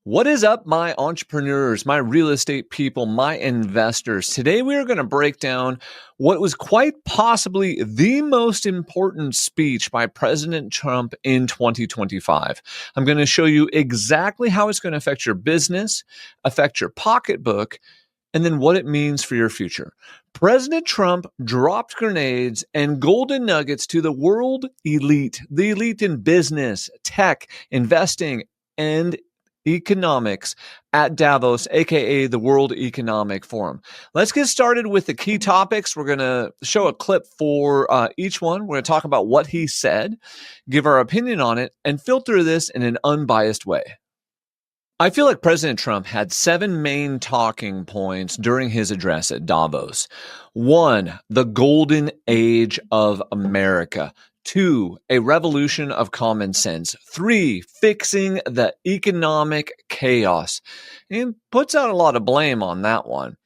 What is up, my entrepreneurs, my real estate people, my investors? Today, we are going to break down what was quite possibly the most important speech by President Trump in 2025. I'm going to show you exactly how it's going to affect your business, affect your pocketbook, and then what it means for your future. President Trump dropped grenades and golden nuggets to the world elite, the elite in business, tech, investing, and economics at Davos, aka the World Economic Forum. Let's get started with the key topics. We're going to show a clip for each one. We're going to talk about what he said, give our opinion on it, and filter this in an unbiased way. I feel like President Trump had 7 main talking points during his address at Davos. 1, the golden age of America. 2, a revolution of common sense. 3, fixing the economic chaos. And puts out a lot of blame on that one.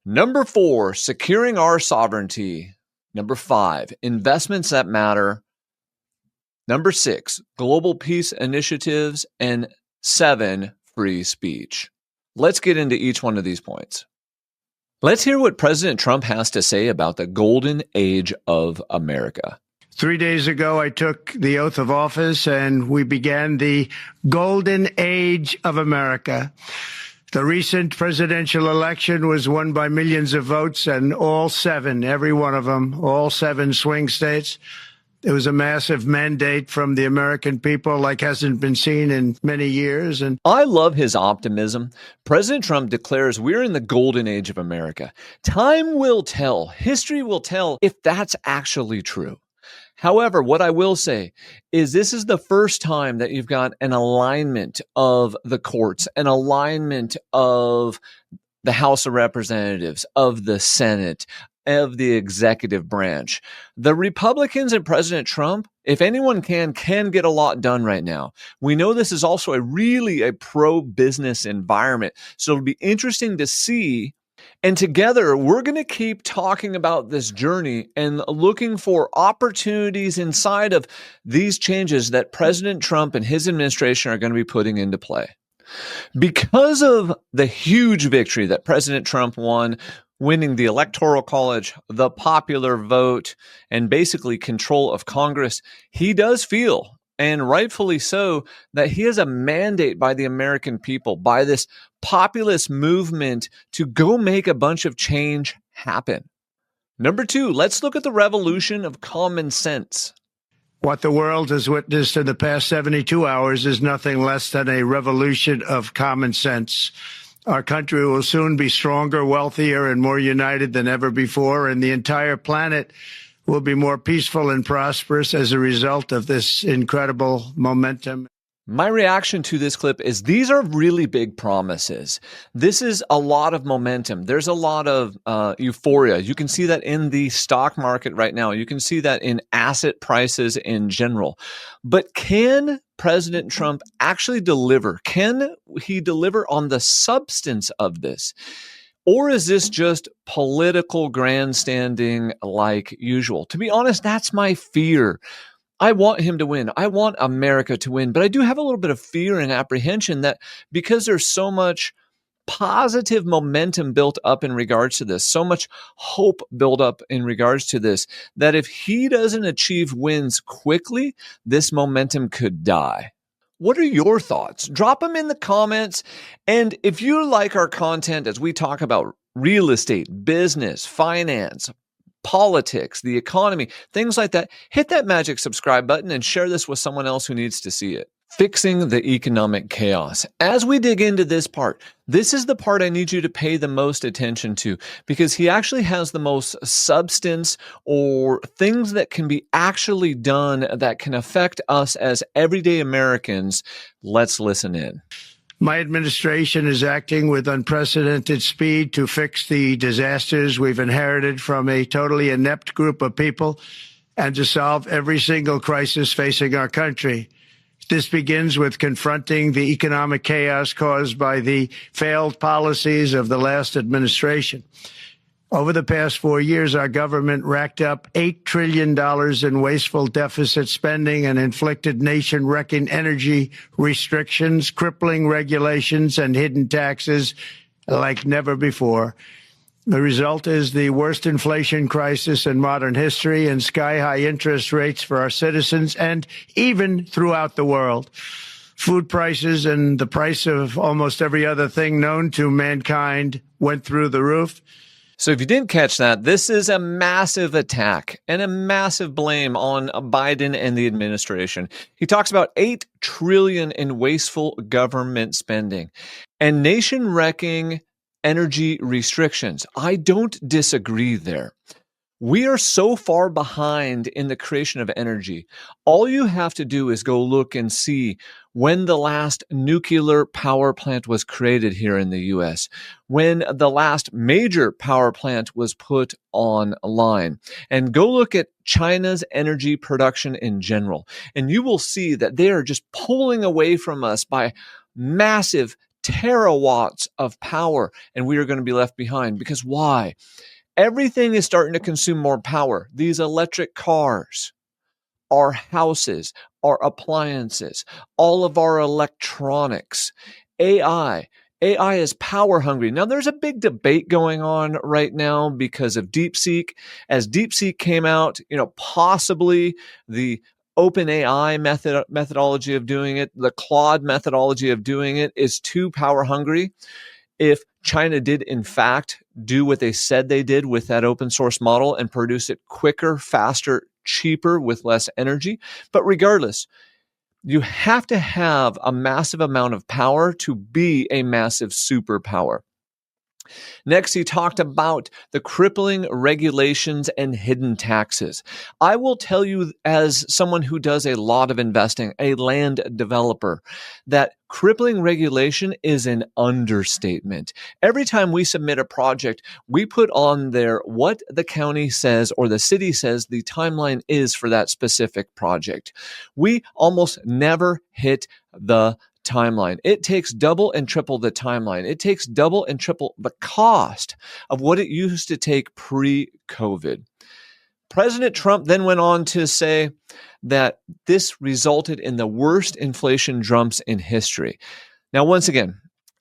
Number 4, securing our sovereignty. Number 5, investments that matter. Number 6, global peace initiatives. And 7, free speech. Let's get into each one of these points. Let's hear what President Trump has to say about the golden age of America. 3 days ago, I took the oath of office and we began the golden age of America. The recent presidential election was won by millions of votes, and all 7, every one of them, all 7 swing states. It was a massive mandate from the American people like hasn't been seen in many years. And I love his optimism. President Trump declares we're in the golden age of America. Time will tell, history will tell if that's actually true. However, what I will say is this is the first time that you've got an alignment of the courts, an alignment of the House of Representatives, of the Senate, of the executive branch. The Republicans and President Trump, if anyone can get a lot done right now. We know this is also a pro-business environment. So it'll be interesting to see. And together, we're going to keep talking about this journey and looking for opportunities inside of these changes that President Trump and his administration are going to be putting into play. Because of the huge victory that President Trump won, winning the Electoral College, the popular vote, and basically control of Congress, he does feel, and rightfully so, that he has a mandate by the American people, by this populist movement, to go make a bunch of change happen. Number 2, let's look at the revolution of common sense. What the world has witnessed in the past 72 hours is nothing less than a revolution of common sense. Our country will soon be stronger, wealthier, and more united than ever before, and the entire planet will be more peaceful and prosperous as a result of this incredible momentum. My reaction to this clip is these are really big promises. This is a lot of momentum. There's a lot of euphoria. You can see that in the stock market right now. You can see that in asset prices in general. But can President Trump actually deliver? Can he deliver on the substance of this? Or is this just political grandstanding like usual? To be honest, that's my fear. I want him to win. I want America to win. But I do have a little bit of fear and apprehension that because there's so much positive momentum built up in regards to this, so much hope built up in regards to this, that if he doesn't achieve wins quickly, this momentum could die. What are your thoughts? Drop them in the comments. And if you like our content as we talk about real estate, business, finance, politics, the economy, things like that, hit that magic subscribe button and share this with someone else who needs to see it. Fixing the economic chaos. As we dig into this part, this is the part I need you to pay the most attention to because he actually has the most substance or things that can be actually done that can affect us as everyday Americans. Let's listen in. My administration is acting with unprecedented speed to fix the disasters we've inherited from a totally inept group of people and to solve every single crisis facing our country. This begins with confronting the economic chaos caused by the failed policies of the last administration. Over the past 4 years, our government racked up $8 trillion in wasteful deficit spending and inflicted nation-wrecking energy restrictions, crippling regulations, and hidden taxes like never before. The result is the worst inflation crisis in modern history and sky-high interest rates for our citizens and even throughout the world. Food prices and the price of almost every other thing known to mankind went through the roof. So if you didn't catch that, this is a massive attack and a massive blame on Biden and the administration. He talks about $8 trillion in wasteful government spending and nation-wrecking energy restrictions. I don't disagree there. We are so far behind in the creation of energy. All you have to do is go look and see when the last nuclear power plant was created here in the US, when the last major power plant was put online, and go look at China's energy production in general. And you will see that they are just pulling away from us by massive terawatts of power, and we are going to be left behind. Because why? Everything is starting to consume more power. These electric cars, our houses, our appliances, all of our electronics, AI. AI is power hungry. Now, there's a big debate going on right now because of DeepSeek. As DeepSeek came out, possibly the OpenAI methodology of doing it, the Claude methodology of doing it is too power hungry. If China did, in fact, do what they said they did with that open source model and produce it quicker, faster, cheaper, with less energy. But regardless, you have to have a massive amount of power to be a massive superpower. Next, he talked about the crippling regulations and hidden taxes. I will tell you, as someone who does a lot of investing, a land developer, that crippling regulation is an understatement. Every time we submit a project, we put on there what the county says or the city says the timeline is for that specific project. We almost never hit the timeline. It takes double and triple the timeline. It takes double and triple the cost of what it used to take pre-COVID. President Trump then went on to say that this resulted in the worst inflation jumps in history. Now, once again,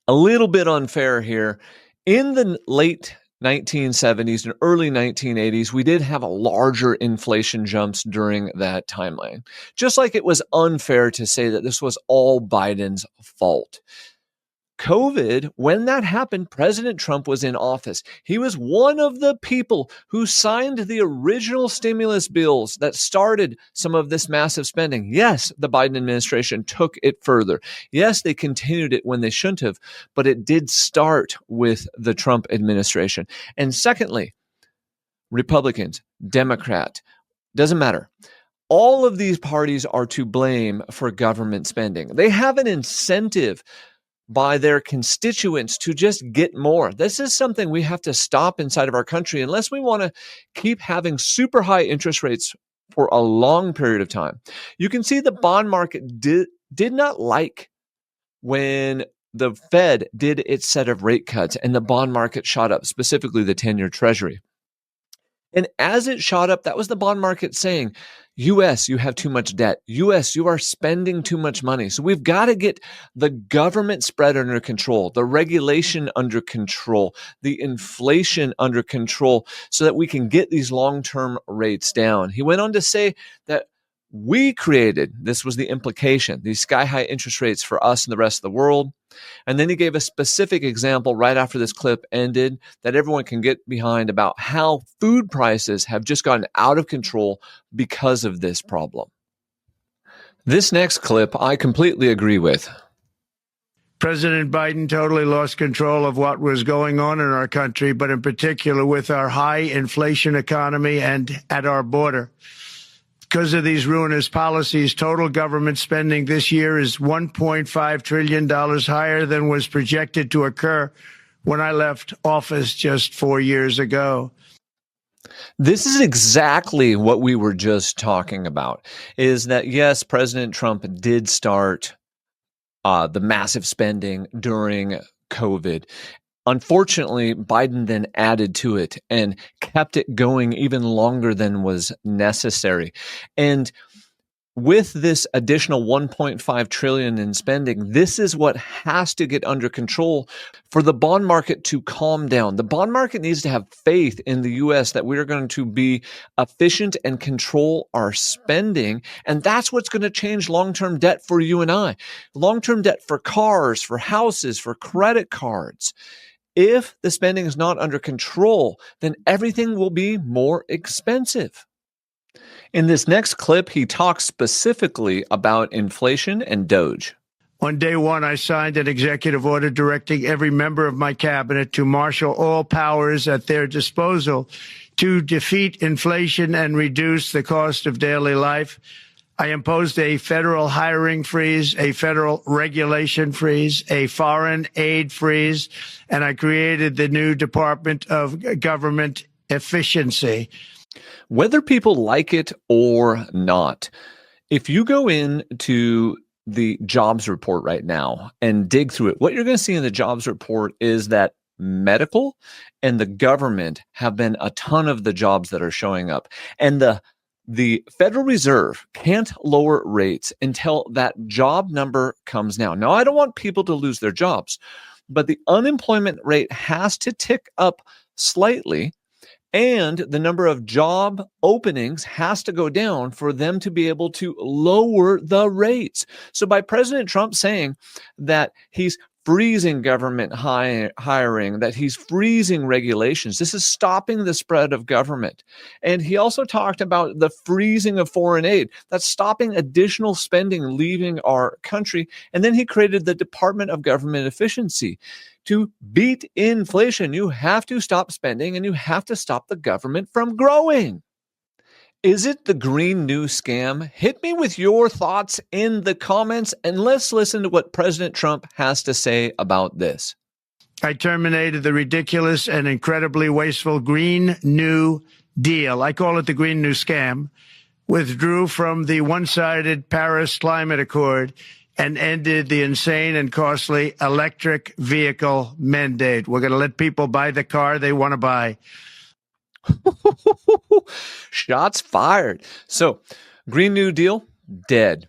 a little bit unfair here. In the late 1970s and early 1980s, we did have a larger inflation jumps during that timeline. Just like it was unfair to say that this was all Biden's fault. COVID, when that happened, President Trump was in office. He was one of the people who signed the original stimulus bills that started some of this massive spending. Yes, the Biden administration took it further. Yes, they continued it when they shouldn't have, but it did start with the Trump administration. And secondly, Republicans, Democrat, doesn't matter. All of these parties are to blame for government spending. They have an incentive by their constituents to just get more. This is something we have to stop inside of our country unless we want to keep having super high interest rates for a long period of time. You can see the bond market did not like when the Fed did its set of rate cuts and the bond market shot up, specifically the 10-year Treasury. And as it shot up, that was the bond market saying, U.S., you have too much debt. U.S., you are spending too much money. So we've got to get the government spread under control, the regulation under control, the inflation under control, so that we can get these long-term rates down. He went on to say that we created, this was the implication, these sky-high interest rates for us and the rest of the world. And then he gave a specific example right after this clip ended that everyone can get behind about how food prices have just gotten out of control because of this problem. This next clip, I completely agree with. President Biden totally lost control of what was going on in our country, but in particular with our high inflation economy and at our border. Because of these ruinous policies, total government spending this year is $1.5 trillion higher than was projected to occur when I left office just 4 years ago. This is exactly what we were just talking about, is that, yes, President Trump did start the massive spending during COVID. Unfortunately, Biden then added to it and kept it going even longer than was necessary. And with this additional 1.5 trillion in spending, this is what has to get under control for the bond market to calm down. The bond market needs to have faith in the US that we're going to be efficient and control our spending. And that's what's going to change long-term debt for you and I. Long-term debt for cars, for houses, for credit cards. If the spending is not under control, then everything will be more expensive. In this next clip, he talks specifically about inflation and Doge. On day one, I signed an executive order directing every member of my cabinet to marshal all powers at their disposal to defeat inflation and reduce the cost of daily life. I imposed a federal hiring freeze, a federal regulation freeze, a foreign aid freeze, and I created the new Department of Government Efficiency. Whether people like it or not, if you go into the jobs report right now and dig through it, what you're going to see in the jobs report is that medical and the government have been a ton of the jobs that are showing up. And the Federal Reserve can't lower rates until that job number comes down. Now, I don't want people to lose their jobs, but the unemployment rate has to tick up slightly, and the number of job openings has to go down for them to be able to lower the rates. So by President Trump saying that he's freezing government hiring, that he's freezing regulations, this is stopping the spread of government. And he also talked about the freezing of foreign aid. That's stopping additional spending leaving our country. And then he created the Department of Government Efficiency. To beat inflation, you have to stop spending and you have to stop the government from growing. Is it the Green New Scam? Hit me with your thoughts in the comments, and let's listen to what President Trump has to say about this. I terminated the ridiculous and incredibly wasteful Green New Deal. I call it the Green New Scam. Withdrew from the one-sided Paris Climate Accord and ended the insane and costly electric vehicle mandate. We're going to let people buy the car they want to buy. Shots fired. So, Green New Deal, dead.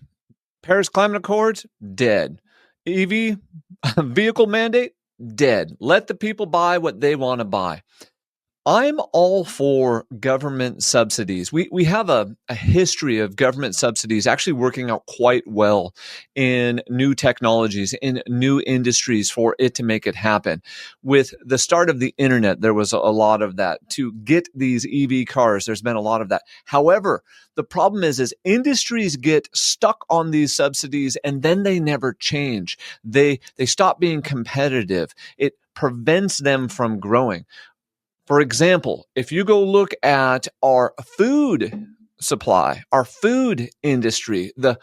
Paris Climate Accords, dead. EV vehicle mandate, dead. Let the people buy what they want to buy. I'm all for government subsidies. We have a history of government subsidies actually working out quite well in new technologies, in new industries for it to make it happen. With the start of the internet, there was a lot of that. To get these EV cars, there's been a lot of that. However, the problem is industries get stuck on these subsidies and then they never change. They stop being competitive. It prevents them from growing. For example, if you go look at our food supply, our food industry, the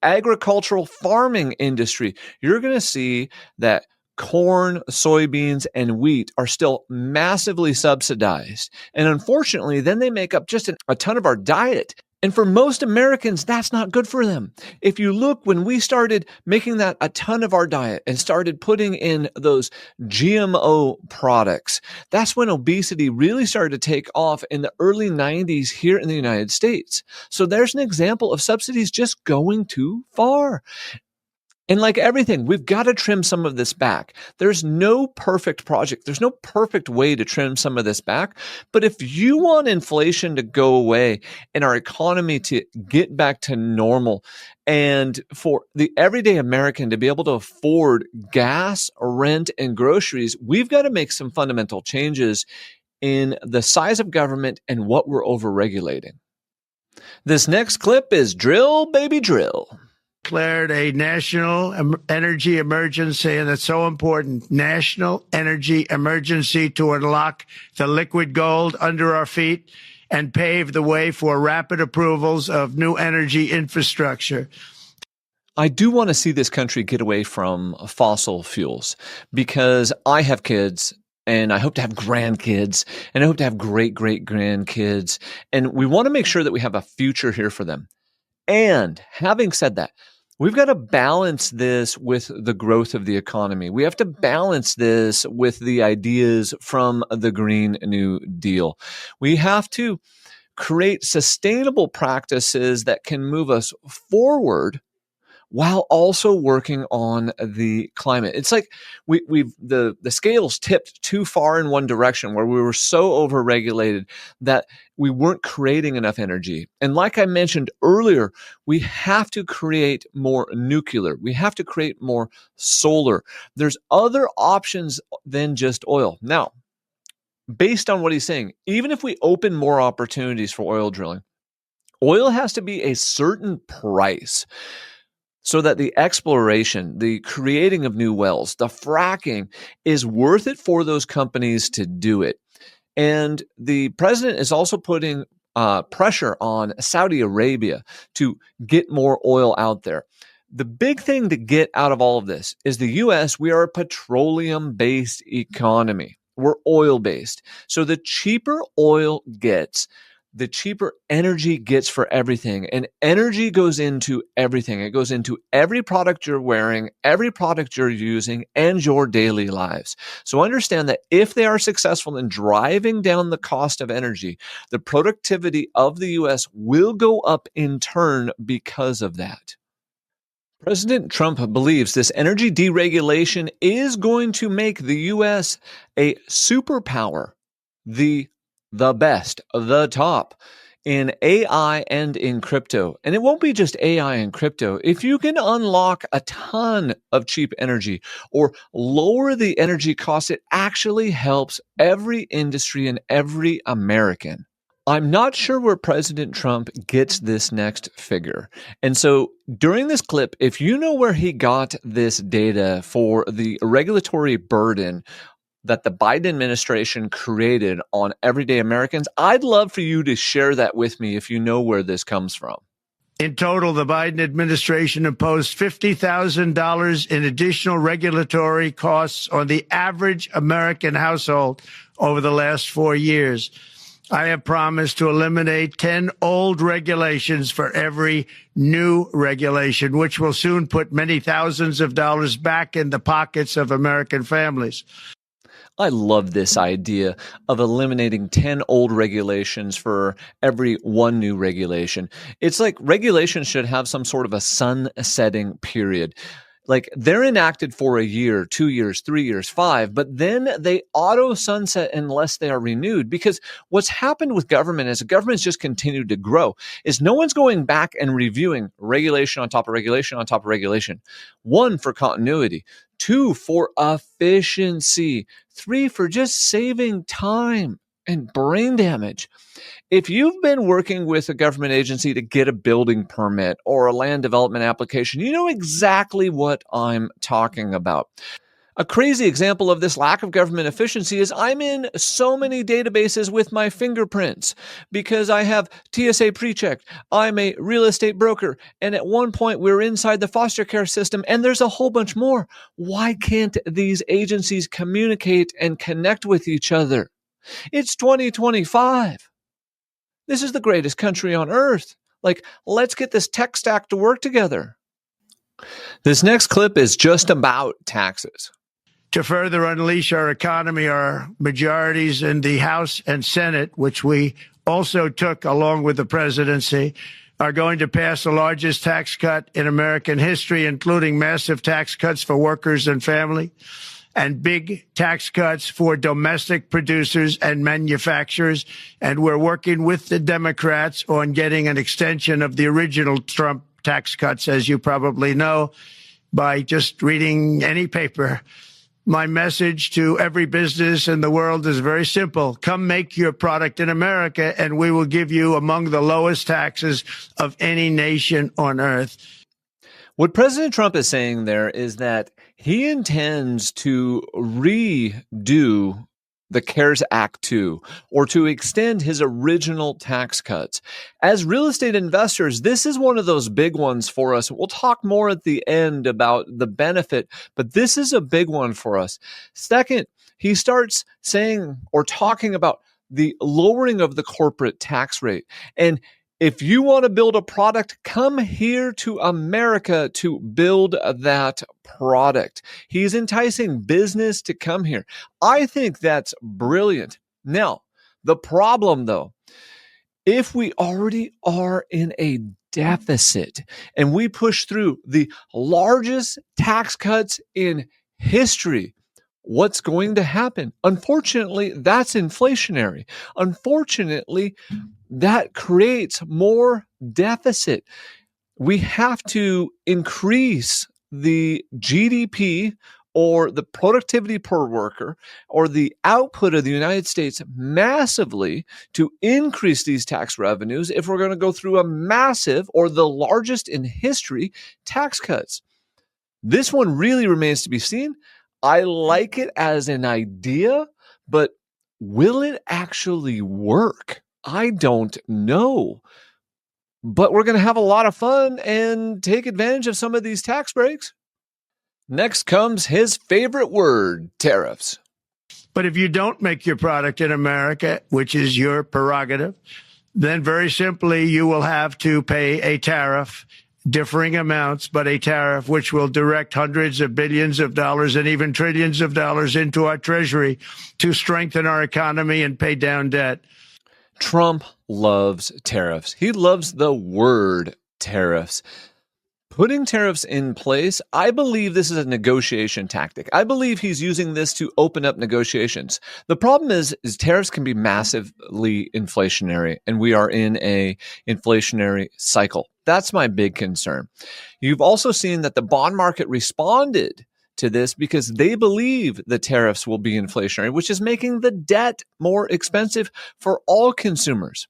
agricultural farming industry, you're going to see that corn, soybeans, and wheat are still massively subsidized. And unfortunately, then they make up just a ton of our diet. And for most Americans, that's not good for them. If you look, when we started making that a ton of our diet and started putting in those GMO products, that's when obesity really started to take off in the early 90s here in the United States. So there's an example of subsidies just going too far. And like everything, we've got to trim some of this back. There's no perfect project. There's no perfect way to trim some of this back. But if you want inflation to go away and our economy to get back to normal, and for the everyday American to be able to afford gas, rent, and groceries, we've got to make some fundamental changes in the size of government and what we're overregulating. This next clip is Drill, Baby, Drill. Declared a national energy emergency, and it's so important. National energy emergency to unlock the liquid gold under our feet and pave the way for rapid approvals of new energy infrastructure. I do want to see this country get away from fossil fuels because I have kids and I hope to have grandkids and I hope to have great grandkids. And we want to make sure that we have a future here for them. And having said that, We've got to balance this with the growth of the economy. We have to balance this with the ideas from the Green New Deal. We have to create sustainable practices that can move us forward while also working on the climate. It's like the scales tipped too far in one direction, where we were so overregulated that we weren't creating enough energy. And like I mentioned earlier, we have to create more nuclear. We have to create more solar. There's other options than just oil. Now, based on what he's saying, even if we open more opportunities for oil drilling, oil has to be a certain price so that the exploration, the creating of new wells, the fracking is worth it for those companies to do it. And the president is also putting pressure on Saudi Arabia to get more oil out there. The big thing to get out of all of this is the US, we are a petroleum based economy. We're oil based. So the cheaper oil gets, the cheaper energy gets for everything. And energy goes into everything. It goes into every product you're wearing, every product you're using, and your daily lives. So understand that if they are successful in driving down the cost of energy, the productivity of the US will go up in turn because of that. President Trump believes this energy deregulation is going to make the US a superpower, the the best, the top in AI and in crypto. And it won't be just AI and crypto. If you can unlock a ton of cheap energy or lower the energy costs, it actually helps every industry and every American. I'm not sure where President Trump gets this next figure. And so during this clip, if you know where he got this data for the regulatory burden that the Biden administration created on everyday Americans, I'd love for you to share that with me if you know where this comes from. In total, the Biden administration imposed $50,000 in additional regulatory costs on the average American household over the last 4 years. I have promised to eliminate 10 old regulations for every new regulation, which will soon put many thousands of dollars back in the pockets of American families. I love this idea of eliminating 10 old regulations for every one new regulation. It's like regulations should have some sort of a sunsetting period. Like they're enacted for a year, 2 years, 3 years, 5, but then they auto sunset unless they are renewed. Because what's happened with government as government's just continued to grow is no one's going back and reviewing regulation on top of regulation on top of regulation. One, for continuity. Two, for efficiency. Three, for just saving time and brain damage. If you've been working with a government agency to get a building permit or a land development application, you know exactly what I'm talking about. A crazy example of this lack of government efficiency is I'm in so many databases with my fingerprints because I have TSA pre-checked. I'm a real estate broker. And at one point we were inside the foster care system and there's a whole bunch more. Why can't these agencies communicate and connect with each other? It's 2025. This is the greatest country on earth. Like, let's get this tech stack to work together. This next clip is just about taxes. To further unleash our economy, our majorities in the House and Senate, which we also took along with the presidency, are going to pass the largest tax cut in American history, including massive tax cuts for workers and family, and big tax cuts for domestic producers and manufacturers. And we're working with the Democrats on getting an extension of the original Trump tax cuts, as you probably know, by just reading any paper. My message to every business in the world is very simple. Come make your product in America, and we will give you among the lowest taxes of any nation on earth. What President Trump is saying there is that he intends to redo the CARES Act 2, or to extend his original tax cuts. As real estate investors, this is one of those big ones for us. We'll talk more at the end about the benefit, but this is a big one for us. Second, he starts saying or talking about the lowering of the corporate tax rate. And If you want to build a product, come here to America to build that product. He's enticing business to come here. I think that's brilliant. Now, the problem though, if we already are in a deficit and we push through the largest tax cuts in history, what's going to happen? Unfortunately, that's inflationary. Unfortunately, that creates more deficit. We have to increase the GDP or the productivity per worker or the output of the United States massively to increase these tax revenues if we're going to go through a massive or the largest in history tax cuts. This one really remains to be seen. I like it as an idea, but will it actually work? I don't know. But we're going to have a lot of fun and take advantage of some of these tax breaks. Next comes his favorite word, tariffs. But if you don't make your product in America, which is your prerogative, then very simply you will have to pay a tariff, differing amounts, but a tariff which will direct hundreds of billions of dollars and even trillions of dollars into our treasury to strengthen our economy and pay down debt. Trump loves tariffs. He loves the word tariffs. Putting tariffs in place, I believe this is a negotiation tactic. I believe he's using this to open up negotiations. The problem is tariffs can be massively inflationary, and we are in a inflationary cycle. That's my big concern. You've also seen that the bond market responded to this because they believe the tariffs will be inflationary, which is making the debt more expensive for all consumers.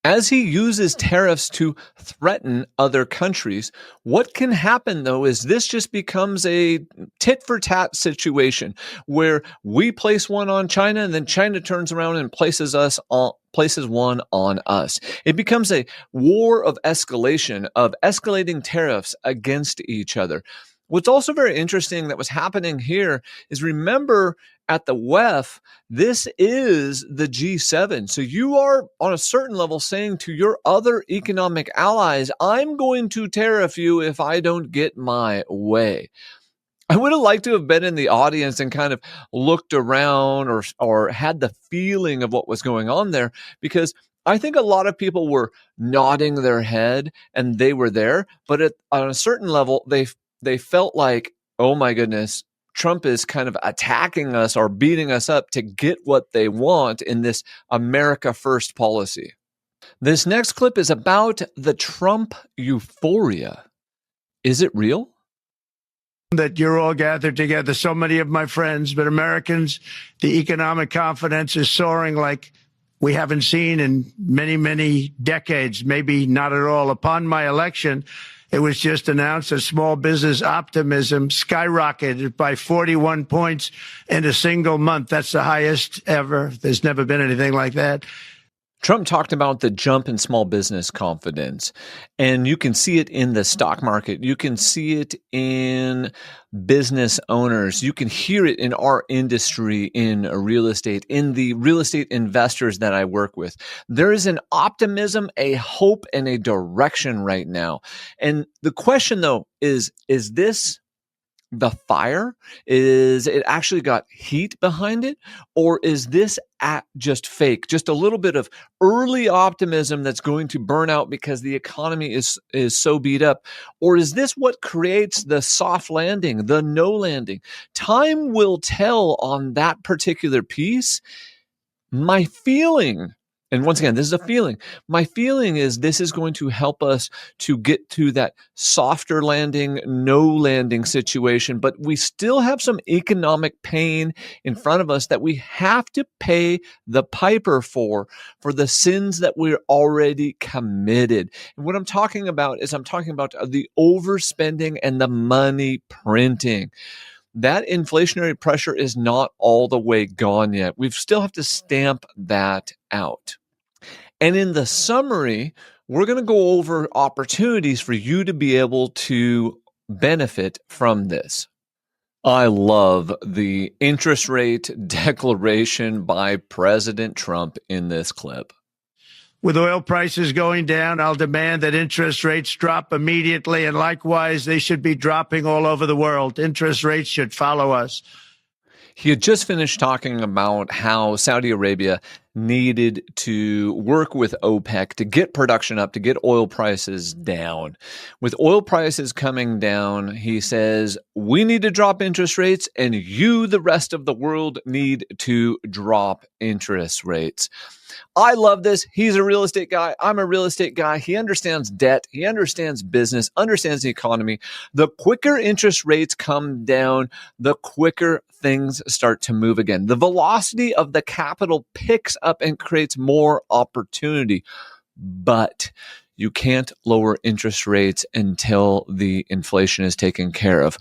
As he uses tariffs to threaten other countries, what can happen though is this just becomes a tit for tat situation where we place one on China and then China turns around and places one on us. It becomes a war of escalation, of escalating tariffs against each other. What's also very interesting that was happening here is, remember, at the WEF, this is the G7. So you are on a certain level saying to your other economic allies, I'm going to tariff you if I don't get my way. I would have liked to have been in the audience and kind of looked around or had the feeling of what was going on there, because I think a lot of people were nodding their head and they were there. But on a certain level, they felt like, oh my goodness, Trump is kind of attacking us or beating us up to get what they want in this America First policy. This next clip is about the Trump euphoria. Is it real? That you're all gathered together, so many of my friends, but Americans, the economic confidence is soaring like we haven't seen in many, many decades, maybe not at all. Upon my election, it was just announced that small business optimism skyrocketed by 41 points in a single month. That's the highest ever. There's never been anything like that. Trump talked about the jump in small business confidence, and you can see it in the stock market. You can see it in business owners. You can hear it in our industry, in real estate, in the real estate investors that I work with. There is an optimism, a hope, and a direction right now. And the question, though, is this the fire? Is it actually got heat behind it? Or is this just fake? Just a little bit of early optimism that's going to burn out because the economy is so beat up? Or is this what creates the soft landing, the no landing? Time will tell on that particular piece. My feeling, and once again, this is a feeling. My feeling is this is going to help us to get to that softer landing, no landing situation, but we still have some economic pain in front of us that we have to pay the piper for the sins that we're already committed. And what I'm talking about is the overspending and the money printing. That inflationary pressure is not all the way gone yet. We still have to stamp that out. And in the summary, we're going to go over opportunities for you to be able to benefit from this. I love the interest rate declaration by President Trump in this clip. With oil prices going down, I'll demand that interest rates drop immediately, and likewise, they should be dropping all over the world. Interest rates should follow us. He had just finished talking about how Saudi Arabia needed to work with OPEC to get production up, to get oil prices down. With oil prices coming down, he says, we need to drop interest rates, and you, the rest of the world, need to drop interest rates. I love this. He's a real estate guy. I'm a real estate guy. He understands debt. He understands business, understands the economy. The quicker interest rates come down, the quicker things start to move again. The velocity of the capital picks up and creates more opportunity. But you can't lower interest rates until the inflation is taken care of.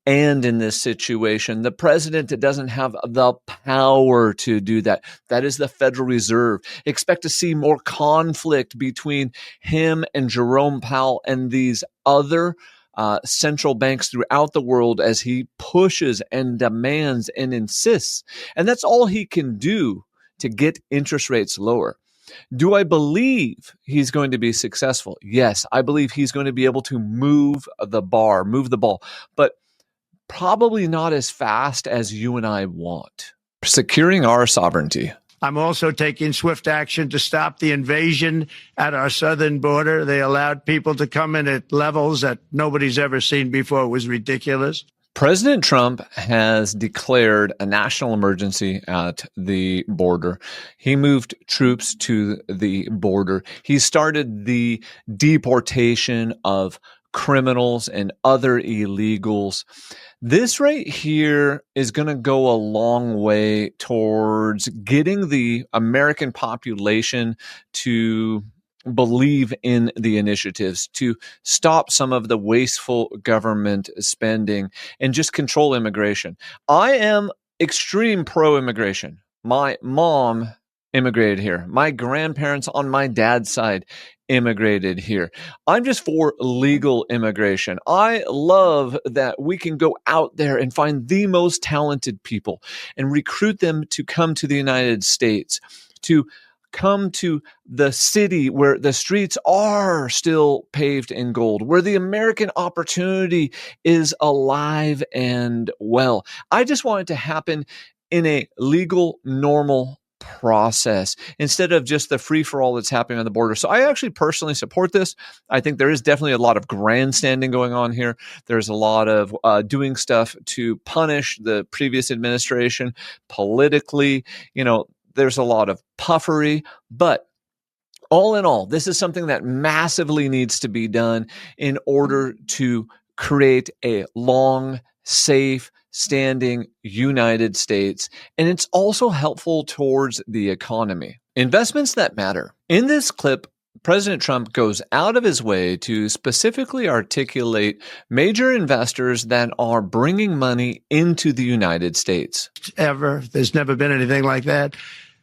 And in this situation, the president doesn't have the power to do that. That is the Federal Reserve. Expect to see more conflict between him and Jerome Powell and these other central banks throughout the world as he pushes and demands and insists. And that's all he can do to get interest rates lower. Do I believe he's going to be successful? Yes, I believe he's going to be able to move the ball, but probably not as fast as you and I want. Securing our sovereignty. I'm also taking swift action to stop the invasion at our southern border. They allowed people to come in at levels that nobody's ever seen before. It was ridiculous. President Trump has declared a national emergency at the border. He moved troops to the border. He started the deportation of criminals and other illegals. This right here is going to go a long way towards getting the American population to believe in the initiatives, to stop some of the wasteful government spending and just control immigration. I am extreme pro-immigration. My mom immigrated here. My grandparents on my dad's side immigrated here. I'm just for legal immigration. I love that we can go out there and find the most talented people and recruit them to come to the United States, to come to the city where the streets are still paved in gold, where the American opportunity is alive and well. I just want it to happen in a legal, normal process instead of just the free-for-all that's happening on the border. So I actually personally support this. I think there is definitely a lot of grandstanding going on here. There's a lot of doing stuff to punish the previous administration politically. There's a lot of puffery, but all in all, this is something that massively needs to be done in order to create a long, safe, standing United States. And it's also helpful towards the economy. Investments that matter. In this clip, President Trump goes out of his way to specifically articulate major investors that are bringing money into the United States. There's never been anything like that.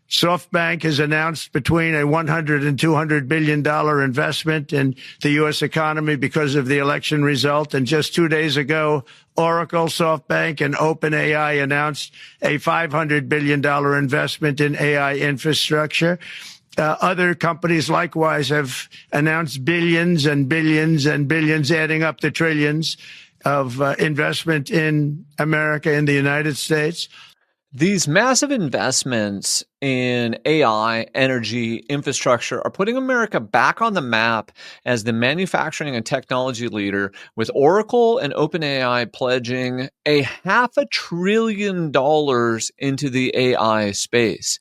SoftBank has announced between a $100 and $200 billion investment in the U.S. economy because of the election result. And just 2 days ago, Oracle, SoftBank, and OpenAI announced a $500 billion investment in AI infrastructure. Other companies likewise have announced billions and billions and billions, adding up to trillions of investment in America, in the United States. These massive investments in AI, energy, infrastructure are putting America back on the map as the manufacturing and technology leader, with Oracle and OpenAI pledging $500 billion into the AI space.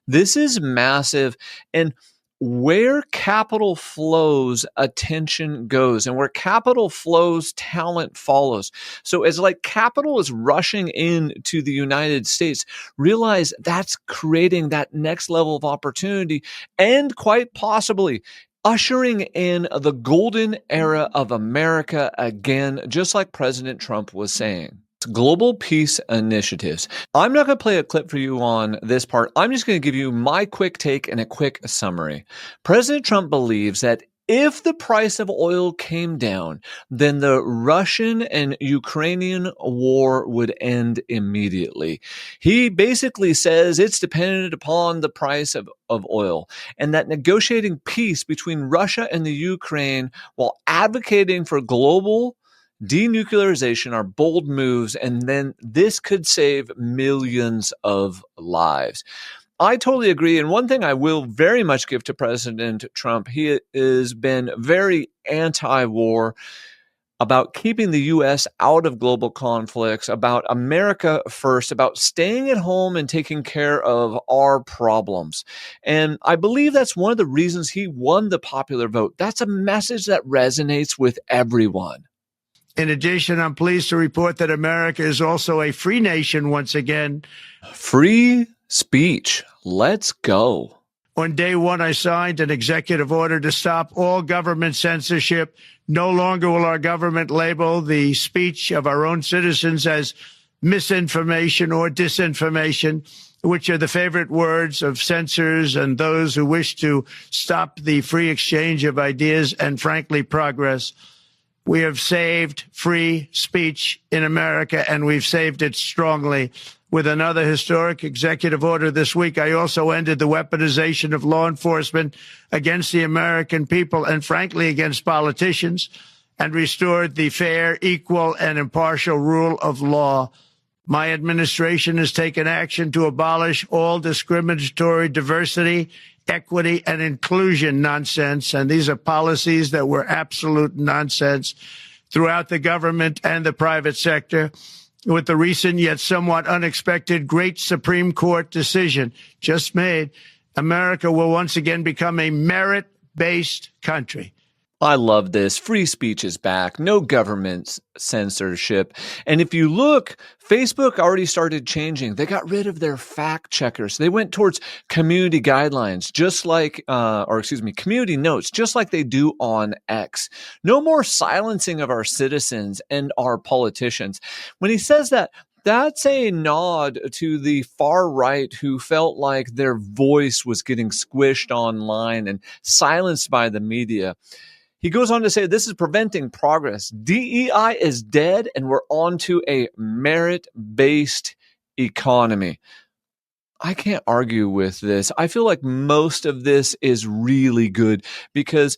This is massive, and where capital flows, attention goes, and where capital flows, talent follows. So as capital is rushing into the United States, realize that's creating that next level of opportunity and quite possibly ushering in the golden era of America again, just like President Trump was saying. Global peace initiatives. I'm not going to play a clip for you on this part. I'm just going to give you my quick take and a quick summary. President Trump believes that If the price of oil came down, then the Russian and Ukrainian war would end immediately. He basically says it's dependent upon the price of oil, and that negotiating peace between Russia and the Ukraine while advocating for global denuclearization are bold moves, and then this could save millions of lives. I totally agree. And one thing I will very much give to President Trump, he has been very anti war, about keeping the U.S. out of global conflicts, about America first, about staying at home and taking care of our problems. And I believe that's one of the reasons he won the popular vote. That's a message that resonates with everyone. In addition, I'm pleased to report that America is also a free nation once again. Free speech. Let's go. On day one, I signed an executive order to stop all government censorship. No longer will our government label the speech of our own citizens as misinformation or disinformation, which are the favorite words of censors and those who wish to stop the free exchange of ideas and, frankly, progress. We have saved free speech in America, and we've saved it strongly. With another historic executive order this week, I also ended the weaponization of law enforcement against the American people and, frankly, against politicians, and restored the fair, equal, and impartial rule of law. My administration has taken action to abolish all discriminatory diversity, equity, and inclusion nonsense. And these are policies that were absolute nonsense throughout the government and the private sector. With the recent yet somewhat unexpected great Supreme Court decision just made, America will once again become a merit-based country. I love this. Free speech is back. No government censorship. And if you look, Facebook already started changing. They got rid of their fact checkers. They went towards community guidelines, community notes, just like they do on X. No more silencing of our citizens and our politicians. When he says that, that's a nod to the far right who felt like their voice was getting squished online and silenced by the media. He goes on to say this is preventing progress. DEI is dead, and we're on to a merit-based economy. I can't argue with this. I feel like most of this is really good because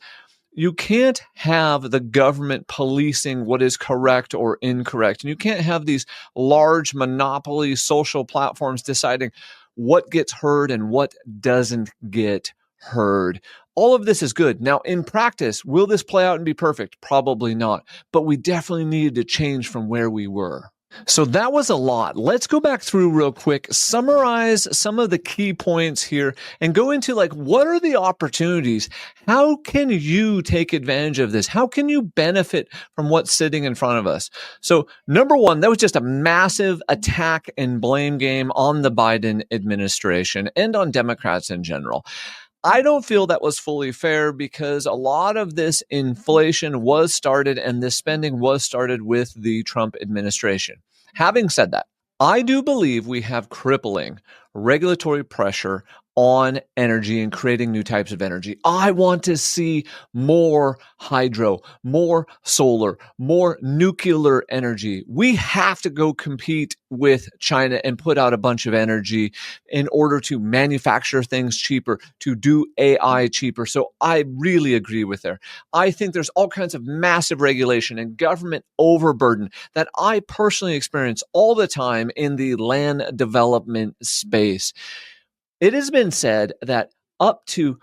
you can't have the government policing what is correct or incorrect. And you can't have these large monopoly social platforms deciding what gets heard and what doesn't get heard. All of this is good. Now, in practice, will this play out and be perfect? Probably not. But we definitely needed to change from where we were. So that was a lot. Let's go back through real quick, summarize some of the key points here, and go into what are the opportunities? How can you take advantage of this? How can you benefit from what's sitting in front of us? So number one, that was just a massive attack and blame game on the Biden administration and on Democrats in general. I don't feel that was fully fair because a lot of this inflation was started and this spending was started with the Trump administration. Having said that, I do believe we have crippling regulatory pressure on energy and creating new types of energy. I want to see more hydro, more solar, more nuclear energy. We have to go compete with China and put out a bunch of energy in order to manufacture things cheaper, to do AI cheaper. So I really agree with her. I think there's all kinds of massive regulation and government overburden that I personally experience all the time in the land development space. It has been said that up to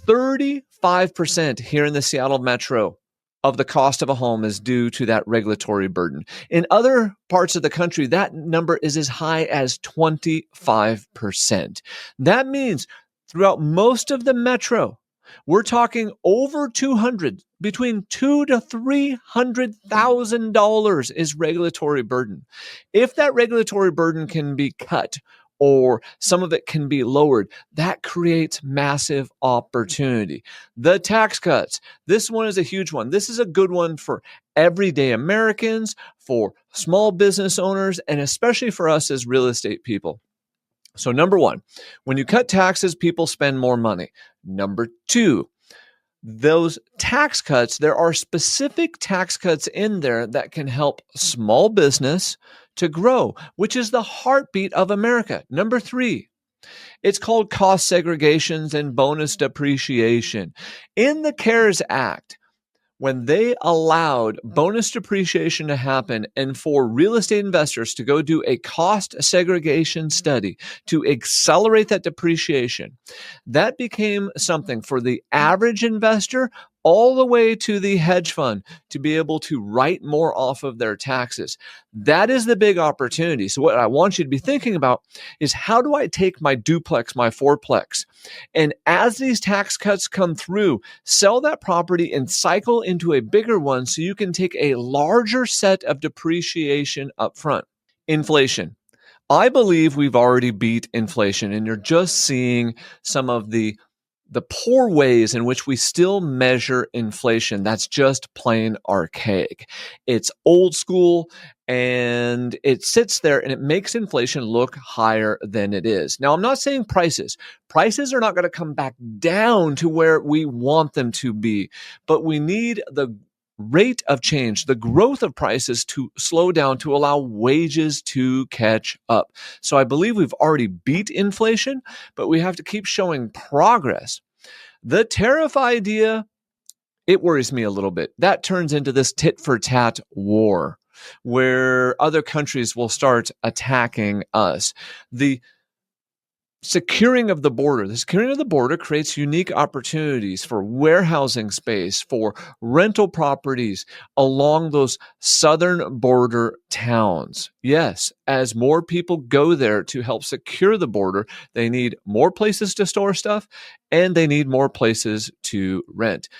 35% here in the Seattle metro of the cost of a home is due to that regulatory burden. In other parts of the country, that number is as high as 25%. That means throughout most of the metro, we're talking over between $200,000 to $300,000 is regulatory burden. If that regulatory burden can be cut, or some of it can be lowered, that creates massive opportunity. The tax cuts. This one is a huge one. This is a good one for everyday Americans, for small business owners, and especially for us as real estate people. So number one, when you cut taxes, people spend more money. Number two, those tax cuts, there are specific tax cuts in there that can help small business to grow, which is the heartbeat of America. Number 3, it's called cost segregations and bonus depreciation. In the CARES Act, when they allowed bonus depreciation to happen and for real estate investors to go do a cost segregation study to accelerate that depreciation, that became something for the average investor all the way to the hedge fund to be able to write more off of their taxes. That is the big opportunity. So what I want you to be thinking about is, how do I take my duplex, my fourplex, and as these tax cuts come through, sell that property and cycle into a bigger one so you can take a larger set of depreciation up front. Inflation. I believe we've already beat inflation, and you're just seeing some of the poor ways in which we still measure inflation. That's just plain archaic. It's old school, and it sits there and it makes inflation look higher than it is. Now, I'm not saying prices. Prices are not going to come back down to where we want them to be, but we need the rate of change, the growth of prices to slow down to allow wages to catch up. So I believe we've already beat inflation, but we have to keep showing progress. The tariff idea, it worries me a little bit. That turns into this tit for tat war where other countries will start attacking us. The securing of the border creates unique opportunities for warehousing space, for rental properties along those southern border towns. Yes, as more people go there to help secure the border, they need more places to store stuff and they need more places to rent.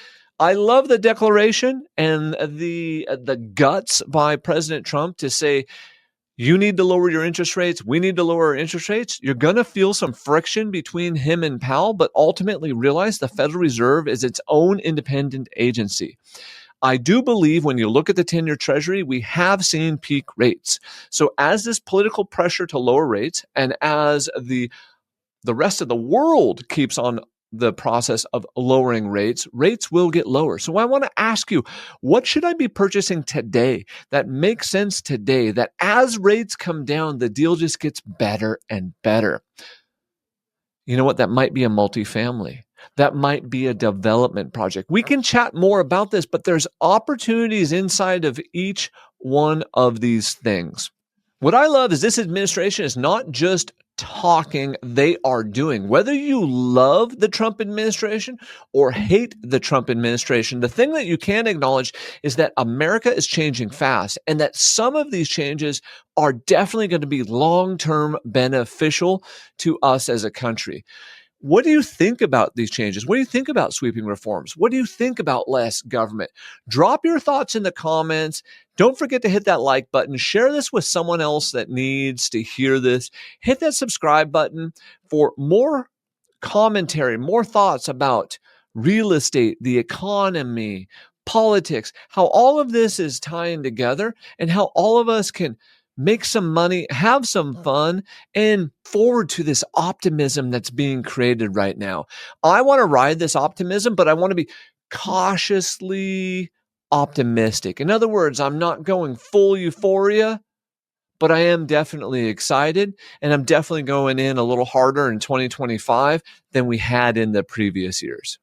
I love the declaration and the guts by President Trump to say, you need to lower your interest rates. We need to lower our interest rates. You're going to feel some friction between him and Powell, but ultimately realize the Federal Reserve is its own independent agency. I do believe when you look at the 10-year Treasury, we have seen peak rates. So as this political pressure to lower rates and as the rest of the world keeps on the process of lowering rates, rates will get lower. So I want to ask you, what should I be purchasing today that makes sense today, that as rates come down, the deal just gets better and better? You know what? That might be a multifamily. That might be a development project. We can chat more about this, but there's opportunities inside of each one of these things. What I love is this administration is not just talking, they are doing. Whether you love the Trump administration or hate the Trump administration, the thing that you can acknowledge is that America is changing fast and that some of these changes are definitely going to be long-term beneficial to us as a country. What do you think about these changes? What do you think about sweeping reforms? What do you think about less government? Drop your thoughts in the comments. Don't forget to hit that like button. Share this with someone else that needs to hear this. Hit that subscribe button for more commentary, more thoughts about real estate, the economy, politics, how all of this is tying together and how all of us can make some money, have some fun, and forward to this optimism that's being created right now. I want to ride this optimism, but I want to be cautiously optimistic. In other words, I'm not going full euphoria, but I am definitely excited, and I'm definitely going in a little harder in 2025 than we had in the previous years.